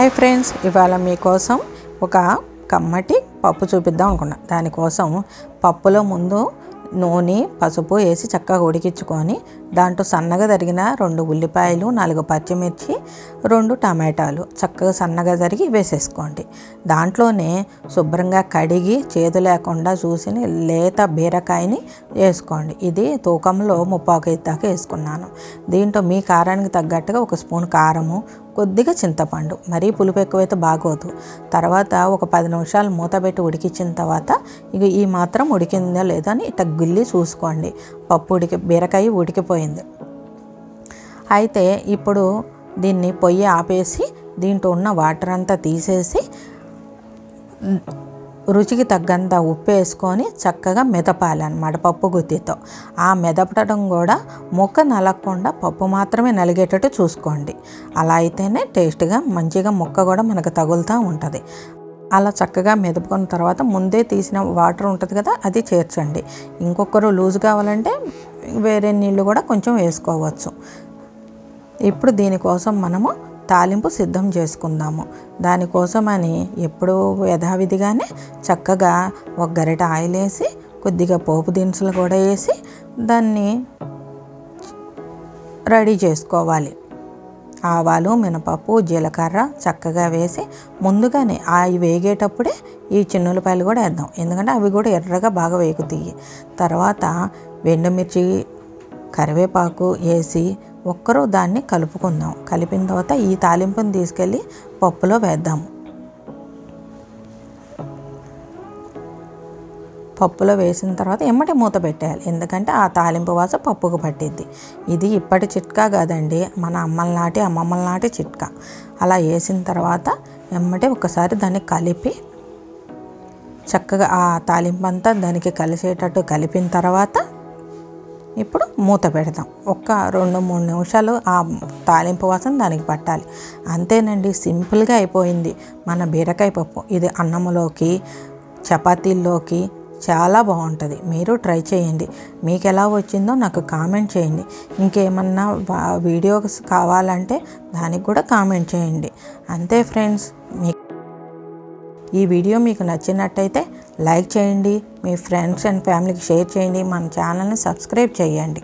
Hi friends, ఇవాళ మీకోసం ఒక కమ్మటి పప్పు చూపిద్దాం అనుకున్నా. దానికోసం పప్పులో ముందు నూనె పసుపు వేసి చక్కగా ఉడికించుకొని దాంట్లో సన్నగా తరిగిన 2 ఉల్లిపాయలు 4 పచ్చిమిర్చి 2 టమాటాలు చక్కగా సన్నగా తరిగి వేసేసుకోండి. దాంట్లోనే శుభ్రంగా కడిగి చేదు లేకుండా చూసి లేత బీరకాయని వేసుకోండి. ఇది తూకంలో 3/4 కేజీ దాకా వేసుకున్నాను. దీంట్లో మీ కారానికి తగ్గట్టుగా 1 స్పూన్ కారము, కొద్దిగా చింతపండు, మరీ పులుపు ఎక్కువైతే బాగోదు. తర్వాత ఒక 10 నిమిషాలు మూత పెట్టి ఉడికించిన తర్వాత ఇక ఈ మాత్రం ఉడికిందా లేదా అని ఇట్లా గిల్లి చూసుకోండి. బీరకాయ ఉడికిపోయింది. అయితే ఇప్పుడు దీన్ని పొయ్యి ఆపేసి దీంట్లో ఉన్న వాటర్ అంతా తీసేసి రుచికి తగ్గంత ఉప్పు వేసుకొని చక్కగా మెదపాలన్నమాట పప్పు గుత్తితో. ఆ మెదపడం కూడా ముక్క నలగకుండా పప్పు మాత్రమే నలిగేటట్టు చూసుకోండి. అలా అయితేనే టేస్ట్గా మంచిగా ముక్క కూడా మనకు తగులుతూ ఉంటుంది. అలా చక్కగా మెదుపుకున్న తర్వాత ముందే తీసిన వాటర్ ఉంటుంది కదా, అది చేర్చండి. ఇంకొకరు లూజ్ కావాలంటే వేరే నీళ్ళు కూడా కొంచెం వేసుకోవచ్చు. ఇప్పుడు దీనికోసం మనము తాలింపు సిద్ధం చేసుకుందాము. దానికోసమని ఎప్పుడు యథావిధిగానే చక్కగా 1 గరిటె ఆయిల్ వేసి కొద్దిగా పోపు దినుసులు కూడా వేసి దాన్ని రెడీ చేసుకోవాలి. ఆవాలు, మినపప్పు, జీలకర్ర చక్కగా వేసి ముందుగానే అవి వేగేటప్పుడే ఈ చిన్నులపాయలు కూడా వేద్దాం, ఎందుకంటే అవి కూడా ఎర్రగా బాగా వేగుతాయి. తర్వాత ఎండుమిర్చి, కరివేపాకు వేసి ఒక్కరూ దాన్ని కలుపుకుందాం. కలిపిన తర్వాత ఈ తాలింపుని తీసుకెళ్ళి పప్పులో వేద్దాము. పప్పులో వేసిన తర్వాత ఎమ్మటి మూత పెట్టేయాలి, ఎందుకంటే ఆ తాలింపు వాసన పప్పుకు పట్టిద్ది. ఇది ఇప్పటి చిట్కా కాదండి, మన అమ్మమ్మల నాటి చిట్కా. అలా వేసిన తర్వాత ఎమ్మటి ఒకసారి దాన్ని కలిపి చక్కగా ఆ తాలింపు అంతా దానికి కలిసేటట్టు కలిపిన తర్వాత ఇప్పుడు మూత పెడదాం. 2-3 నిమిషాలు ఆ తాలింపు వాసన దానికి పట్టాలి. అంతేనండి, సింపుల్గా అయిపోయింది మన బీరకాయ పప్పు. ఇది అన్నంలోకి, చపాతీల్లోకి చాలా బాగుంటుంది. మీరు ట్రై చేయండి. మీకు ఎలా వచ్చిందో నాకు కామెంట్ చేయండి. ఇంకేమన్నా వీడియోస్ కావాలంటే దానికి కూడా కామెంట్ చేయండి. అంతే ఫ్రెండ్స్, ఈ వీడియో మీకు నచ్చినట్టయితే లైక్ చేయండి, మీ ఫ్రెండ్స్ అండ్ ఫ్యామిలీకి షేర్ చేయండి, మన ఛానల్ని సబ్స్క్రైబ్ చేయండి.